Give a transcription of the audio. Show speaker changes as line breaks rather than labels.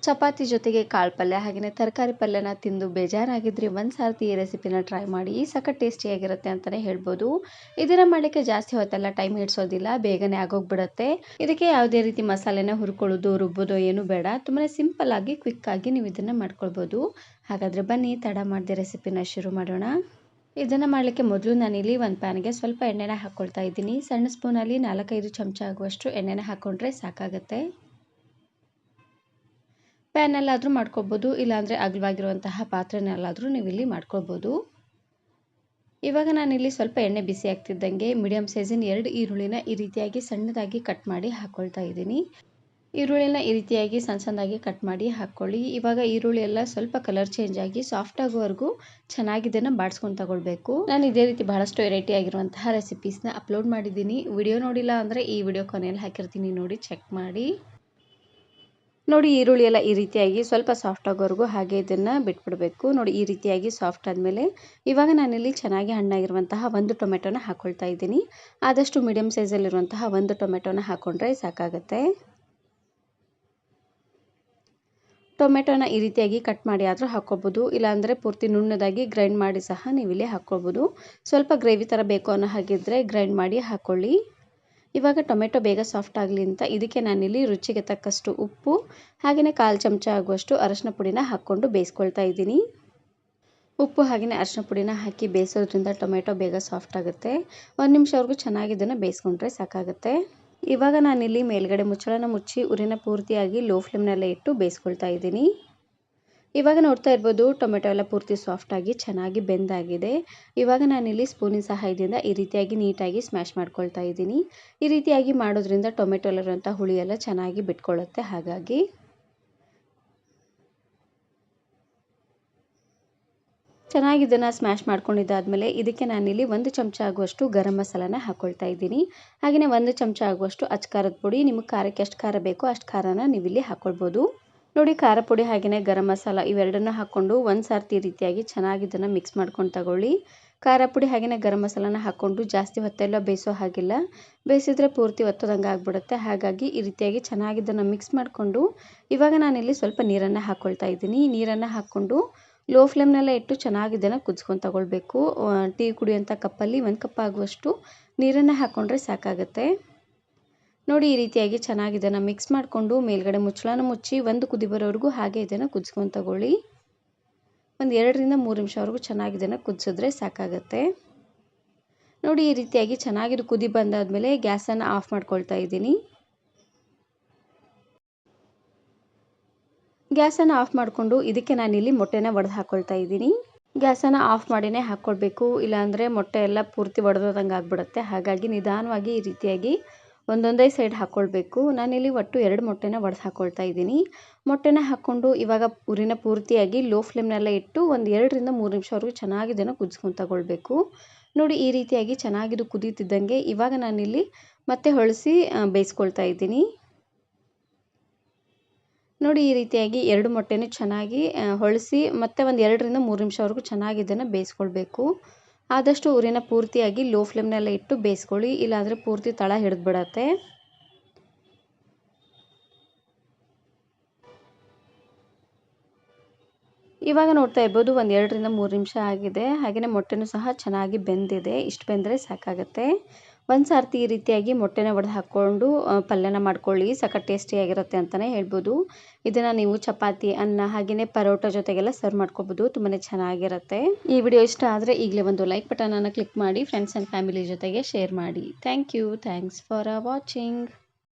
ಚಪಾತಿ ಜೊತೆಗೆ ಕಾಳು ಪಲ್ಯ ಹಾಗೆಯೇ ತರಕಾರಿ ಪಲ್ಯನ ತಿಂದು ಬೇಜಾರಾಗಿದ್ದರೆ ಒಂದು ಸಾರ್ತಿ ಈ ರೆಸಿಪಿನ ಟ್ರೈ ಮಾಡಿ. ಸಖತ್ ಟೇಸ್ಟಿಯಾಗಿರುತ್ತೆ ಅಂತಲೇ ಹೇಳ್ಬೋದು. ಇದನ್ನು ಮಾಡಲಿಕ್ಕೆ ಜಾಸ್ತಿ ಹೊತ್ತೆಲ್ಲ ಟೈಮ್ ಹಿಡಿಸೋದಿಲ್ಲ, ಬೇಗನೆ ಆಗೋಗ್ಬಿಡುತ್ತೆ. ಇದಕ್ಕೆ ಯಾವುದೇ ರೀತಿ ಮಸಾಲೆನ ಹುರ್ಕೊಳ್ಳೋದು ರುಬ್ಬೋದು ಏನು ಬೇಡ. ತುಂಬಾ ಸಿಂಪಲ್ ಆಗಿ ಕ್ವಿಕ್ ಆಗಿ ನೀವು ಇದನ್ನು ಮಾಡ್ಕೊಳ್ಬೋದು. ಹಾಗಾದರೆ ಬನ್ನಿ ತಡ ಮಾಡದೆ ರೆಸಿಪಿನ ಶುರು ಮಾಡೋಣ. ಇದನ್ನು ಮಾಡಲಿಕ್ಕೆ ಮೊದಲು ನಾನಿಲ್ಲಿ ಒಂದು ಪ್ಯಾನ್ಗೆ ಸ್ವಲ್ಪ ಎಣ್ಣೆನ ಹಾಕ್ಕೊಳ್ತಾ ಇದ್ದೀನಿ. ಸಣ್ಣ ಸ್ಪೂನಲ್ಲಿ 4-5 ಚಮಚ ಆಗುವಷ್ಟು ಎಣ್ಣೆನ ಹಾಕ್ಕೊಂಡ್ರೆ ಸಾಕಾಗುತ್ತೆ. ಪ್ಯಾನಲ್ಲಾದರೂ ಮಾಡ್ಕೊಳ್ಬೋದು, ಇಲ್ಲಾಂದರೆ ಅಗಲವಾಗಿರುವಂತಹ ಪಾತ್ರೆನಲ್ಲಾದರೂ ನೀವು ಇಲ್ಲಿ ಮಾಡ್ಕೊಳ್ಬೋದು. ಇವಾಗ ನಾನಿಲ್ಲಿ ಸ್ವಲ್ಪ ಎಣ್ಣೆ ಬಿಸಿ ಆಗ್ತಿದ್ದಂಗೆ ಮೀಡಿಯಮ್ ಸೈಜಿನ 2 ಈರುಳ್ಳಿನ ಈ ರೀತಿಯಾಗಿ ಸಣ್ಣದಾಗಿ ಕಟ್ ಮಾಡಿ ಹಾಕ್ಕೊಳ್ತಾ ಇದ್ದೀನಿ. ಈರುಳ್ಳಿನ ಈ ರೀತಿಯಾಗಿ ಸಣ್ಣದಾಗಿ ಕಟ್ ಮಾಡಿ ಹಾಕ್ಕೊಳ್ಳಿ. ಇವಾಗ ಈರುಳ್ಳಿ ಎಲ್ಲ ಸ್ವಲ್ಪ ಕಲರ್ ಚೇಂಜ್ ಆಗಿ ಸಾಫ್ಟ್ ಆಗೋವರೆಗೂ ಚೆನ್ನಾಗಿ ಇದನ್ನು ಬಾಡಿಸ್ಕೊಂಡು ತಗೊಳ್ಬೇಕು. ನಾನು ಇದೇ ರೀತಿ ಬಹಳಷ್ಟು ವೆರೈಟಿ ಆಗಿರುವಂತಹ ರೆಸಿಪೀಸ್ನ ಅಪ್ಲೋಡ್ ಮಾಡಿದ್ದೀನಿ. ವಿಡಿಯೋ ನೋಡಿಲ್ಲ ಅಂದರೆ ಈ ವಿಡಿಯೋ ಕೊನೆಯಲ್ಲಿ ಹಾಕಿರ್ತೀನಿ, ನೋಡಿ ಚೆಕ್ ಮಾಡಿ. ನೋಡಿ ಈರುಳ್ಳಿ ಎಲ್ಲ ಈ ರೀತಿಯಾಗಿ ಸ್ವಲ್ಪ ಸಾಫ್ಟ್ ಆಗೋವರೆಗೂ ಹಾಗೆ ಇದನ್ನು ಬಿಟ್ಬಿಡಬೇಕು. ನೋಡಿ ಈ ರೀತಿಯಾಗಿ ಸಾಫ್ಟ್ ಆದಮೇಲೆ ಇವಾಗ ನಾನಿಲ್ಲಿ ಚೆನ್ನಾಗಿ ಹಣ್ಣಾಗಿರುವಂತಹ 1 ಟೊಮೆಟೊನ ಹಾಕ್ಕೊಳ್ತಾ ಇದ್ದೀನಿ. ಆದಷ್ಟು ಮೀಡಿಯಮ್ ಸೈಜಲ್ಲಿರುವಂತಹ 1 ಟೊಮೆಟೊನ ಹಾಕ್ಕೊಂಡ್ರೆ ಸಾಕಾಗುತ್ತೆ. ಟೊಮೆಟೊನ ಈ ರೀತಿಯಾಗಿ ಕಟ್ ಮಾಡಿ ಆದರೂ ಹಾಕ್ಕೊಳ್ಬೋದು, ಇಲ್ಲಾಂದರೆ ಪೂರ್ತಿ ನುಣ್ಣದಾಗಿ ಗ್ರೈಂಡ್ ಮಾಡಿ ಸಹ ನೀವು ಇಲ್ಲಿ ಹಾಕ್ಕೊಳ್ಬೋದು. ಸ್ವಲ್ಪ ಗ್ರೇವಿ ಥರ ಬೇಕು ಅನ್ನೋ ಹಾಗಿದ್ದರೆ ಗ್ರೈಂಡ್ ಮಾಡಿ ಹಾಕ್ಕೊಳ್ಳಿ. ಇವಾಗ ಟೊಮೆಟೊ ಬೇಗ ಸಾಫ್ಟ್ ಆಗಲಿ ಅಂತ ಇದಕ್ಕೆ ನಾನಿಲ್ಲಿ ರುಚಿಗೆ ತಕ್ಕಷ್ಟು ಉಪ್ಪು ಹಾಗೆಯೇ 1/4 ಚಮಚ ಆಗುವಷ್ಟು ಅರಶಿನ ಪುಡಿನ ಹಾಕ್ಕೊಂಡು ಬೇಯಿಸ್ಕೊಳ್ತಾ ಇದ್ದೀನಿ. ಉಪ್ಪು ಹಾಗೆಯೇ ಅರಶಿನ ಪುಡಿನ ಹಾಕಿ ಬೇಯಿಸೋದ್ರಿಂದ ಟೊಮೆಟೊ ಬೇಗ ಸಾಫ್ಟ್ ಆಗುತ್ತೆ. 1 ನಿಮಿಷವರೆಗೂ ಚೆನ್ನಾಗಿ ಇದನ್ನು ಬೇಯಿಸ್ಕೊಂಡ್ರೆ ಸಾಕಾಗುತ್ತೆ. ಇವಾಗ ನಾನಿಲ್ಲಿ ಮೇಲ್ಗಡೆ ಮುಚ್ಚಳನ ಮುಚ್ಚಿ ಉರಿನ ಪೂರ್ತಿಯಾಗಿ ಲೋ ಫ್ಲೇಮ್ನಲ್ಲೇ ಇಟ್ಟು ಬೇಯಿಸ್ಕೊಳ್ತಾ ಇದ್ದೀನಿ. ಇವಾಗ ನೋಡ್ತಾ ಇರ್ಬೋದು ಟೊಮೆಟೊ ಎಲ್ಲ ಪೂರ್ತಿ ಸಾಫ್ಟಾಗಿ ಚೆನ್ನಾಗಿ ಬೆಂದಾಗಿದೆ. ಇವಾಗ ನಾನಿಲ್ಲಿ ಸ್ಪೂನಿನ ಸಹಾಯದಿಂದ ಈ ರೀತಿಯಾಗಿ ನೀಟಾಗಿ ಸ್ಮ್ಯಾಶ್ ಮಾಡ್ಕೊಳ್ತಾ ಇದ್ದೀನಿ. ಈ ರೀತಿಯಾಗಿ ಮಾಡೋದ್ರಿಂದ ಟೊಮೆಟೊಲಿರುವಂಥ ಹುಳಿ ಎಲ್ಲ ಚೆನ್ನಾಗಿ ಬಿಟ್ಕೊಳ್ಳುತ್ತೆ. ಹಾಗಾಗಿ ಚೆನ್ನಾಗಿ ಇದನ್ನು ಸ್ಮ್ಯಾಶ್ ಮಾಡ್ಕೊಂಡಿದ್ದಾದಮೇಲೆ ಇದಕ್ಕೆ ನಾನಿಲ್ಲಿ 1 ಚಮಚ ಆಗುವಷ್ಟು ಗರಂ ಮಸಾಲಾನ ಹಾಕ್ಕೊಳ್ತಾ ಇದ್ದೀನಿ. ಹಾಗೆಯೇ 1 ಚಮಚ ಆಗುವಷ್ಟು ಅಚ್ಕಾರದ ಪುಡಿ. ನಿಮಗೆ ಖಾರಕ್ಕೆ ಎಷ್ಟು ಖಾರ ಬೇಕೋ ಅಷ್ಟು ಖಾರನ ನೀವಿಲ್ಲಿ ಹಾಕ್ಕೊಳ್ಬೋದು. ನೋಡಿ ಖಾರ ಪುಡಿ ಹಾಗೆಯೇ ಗರಂ ಮಸಾಲ ಇವೆರಡನ್ನ ಹಾಕ್ಕೊಂಡು ಒಂದು ಸಾರ್ತಿ ಈ ರೀತಿಯಾಗಿ ಚೆನ್ನಾಗಿ ಇದನ್ನು ಮಿಕ್ಸ್ ಮಾಡ್ಕೊಂಡು ತಗೊಳ್ಳಿ. ಖಾರ ಪುಡಿ ಹಾಗೆಯೇ ಗರಂ ಮಸಾಲಾನ ಹಾಕ್ಕೊಂಡು ಜಾಸ್ತಿ ಹೊತ್ತೆಲ್ಲ ಬೇಯಿಸೋ ಹಾಗಿಲ್ಲ, ಬೇಯಿಸಿದ್ರೆ ಪೂರ್ತಿ ಒತ್ತೋದಂಗೆ ಆಗಿಬಿಡುತ್ತೆ. ಹಾಗಾಗಿ ಈ ರೀತಿಯಾಗಿ ಚೆನ್ನಾಗಿ ಇದನ್ನು ಮಿಕ್ಸ್ ಮಾಡಿಕೊಂಡು ಇವಾಗ ನಾನಿಲ್ಲಿ ಸ್ವಲ್ಪ ನೀರನ್ನು ಹಾಕ್ಕೊಳ್ತಾ ಇದ್ದೀನಿ. ನೀರನ್ನು ಹಾಕ್ಕೊಂಡು ಲೋ ಫ್ಲೇಮ್ನಲ್ಲೇ ಇಟ್ಟು ಚೆನ್ನಾಗಿ ಇದನ್ನು ಕುದಿಸ್ಕೊಂಡು ತಗೊಳ್ಬೇಕು. ಟೀ ಕುಡಿಯೋಂಥ ಕಪ್ಪಲ್ಲಿ 1 ಕಪ್ ಆಗುವಷ್ಟು ನೀರನ್ನು ಹಾಕ್ಕೊಂಡ್ರೆ ಸಾಕಾಗುತ್ತೆ. ನೋಡಿ ಈ ರೀತಿಯಾಗಿ ಚೆನ್ನಾಗಿ ಇದನ್ನು ಮಿಕ್ಸ್ ಮಾಡಿಕೊಂಡು ಮೇಲ್ಗಡೆ ಮುಚ್ಚಳನ ಮುಚ್ಚಿ 1 ಕುದಿ ಬರೋವರೆಗೂ ಹಾಗೆ ಇದನ್ನು ಕುದಿಸ್ಕೊಂಡು ತಗೊಳ್ಳಿ. ಒಂದು 2ರಿಂದ 3 ನಿಮಿಷವರೆಗೂ ಚೆನ್ನಾಗಿ ಇದನ್ನು ಕುದಿಸಿದ್ರೆ ಸಾಕಾಗುತ್ತೆ. ನೋಡಿ ಈ ರೀತಿಯಾಗಿ ಚೆನ್ನಾಗಿದು ಕುದಿ ಬಂದಾದಮೇಲೆ ಗ್ಯಾಸನ್ನು ಆಫ್ ಮಾಡ್ಕೊಳ್ತಾ ಇದ್ದೀನಿ. ಗ್ಯಾಸನ್ನು ಆಫ್ ಮಾಡಿಕೊಂಡು ಇದಕ್ಕೆ ನಾನಿಲ್ಲಿ ಮೊಟ್ಟೆನ ಒಡೆದು ಹಾಕ್ಕೊಳ್ತಾ ಇದ್ದೀನಿ. ಗ್ಯಾಸನ್ನು ಆಫ್ ಮಾಡಿನೇ ಹಾಕ್ಕೊಳ್ಬೇಕು, ಇಲ್ಲಾಂದರೆ ಮೊಟ್ಟೆ ಎಲ್ಲ ಪೂರ್ತಿ ಒಡೆದೋದಂಗೆ ಆಗಿಬಿಡುತ್ತೆ. ಹಾಗಾಗಿ ನಿಧಾನವಾಗಿ ಈ ರೀತಿಯಾಗಿ ಒಂದೊಂದೇ ಸೈಡ್ ಹಾಕ್ಕೊಳ್ಬೇಕು. ನಾನಿಲ್ಲಿ ಒಟ್ಟು 2 ಮೊಟ್ಟೆನ ಒಡೆದು ಹಾಕ್ಕೊಳ್ತಾ ಇದ್ದೀನಿ. ಮೊಟ್ಟೆನ ಹಾಕ್ಕೊಂಡು ಇವಾಗ ಉರಿನ ಪೂರ್ತಿಯಾಗಿ ಲೋ ಫ್ಲೇಮ್ನಲ್ಲೇ ಇಟ್ಟು ಒಂದು 2ರಿಂದ 3 ನಿಮಿಷವರೆಗೂ ಚೆನ್ನಾಗಿ ಇದನ್ನು ಕುದಿಸ್ಕೊಂಡು ತಗೊಳ್ಬೇಕು. ನೋಡಿ ಈ ರೀತಿಯಾಗಿ ಚೆನ್ನಾಗಿದು ಕುದೀತಿದ್ದಂಗೆ ಇವಾಗ ನಾನಿಲ್ಲಿ ಮತ್ತೆ ಹೊಳಿಸಿ ಬೇಯಿಸ್ಕೊಳ್ತಾ ಇದ್ದೀನಿ. ನೋಡಿ ಈ ರೀತಿಯಾಗಿ 2 ಮೊಟ್ಟೆನೂ ಚೆನ್ನಾಗಿ ಹೊಳಿಸಿ ಮತ್ತೆ ಒಂದು 2ರಿಂದ 3 ನಿಮಿಷವರೆಗೂ ಚೆನ್ನಾಗಿ ಇದನ್ನು ಬೇಯಿಸ್ಕೊಳ್ಬೇಕು. ಆದಷ್ಟು ಉರಿನ ಪೂರ್ತಿಯಾಗಿ ಲೋ ಫ್ಲೇಮ್ನಲ್ಲೇ ಇಟ್ಟು ಬೇಯಿಸ್ಕೊಳ್ಳಿ, ಇಲ್ಲಾಂದರೆ ಪೂರ್ತಿ ತಳ ಹಿಡಿದ್ಬಿಡತ್ತೆ. ಇವಾಗ ನೋಡ್ತಾ ಇರ್ಬೋದು ಒಂದು 2ರಿಂದ 3 ನಿಮಿಷ ಆಗಿದೆ. ಹಾಗೆಯೇ ಮೊಟ್ಟೆನೂ ಸಹ ಚೆನ್ನಾಗಿ ಬೆಂದಿದೆ. ಇಷ್ಟು ಬೆಂದರೆ ಸಾಕಾಗುತ್ತೆ. ಒಂದು ಸಾರ್ತಿ ಈ ರೀತಿಯಾಗಿ ಮೊಟ್ಟೆನ ಒಡೆದು ಹಾಕ್ಕೊಂಡು ಪಲ್ಯನ ಮಾಡ್ಕೊಳ್ಳಿ. ಸಖತ್ ಟೇಸ್ಟಿಯಾಗಿರುತ್ತೆ ಅಂತಲೇ ಹೇಳ್ಬೋದು. ಇದನ್ನು ನೀವು ಚಪಾತಿ, ಅನ್ನ ಹಾಗೆಯೇ ಪರೋಟ ಜೊತೆಗೆಲ್ಲ ಸರ್ವ್ ಮಾಡ್ಕೊಬೋದು. ತುಂಬಾ ಚೆನ್ನಾಗಿರುತ್ತೆ. ಈ ವಿಡಿಯೋ ಇಷ್ಟ ಆದರೆ ಈಗಲೇ ಒಂದು ಲೈಕ್ ಬಟನನ್ನು ಕ್ಲಿಕ್ ಮಾಡಿ ಫ್ರೆಂಡ್ಸ್ ಆ್ಯಂಡ್ ಫ್ಯಾಮಿಲಿ ಜೊತೆಗೆ ಶೇರ್ ಮಾಡಿ. Thanks for watching.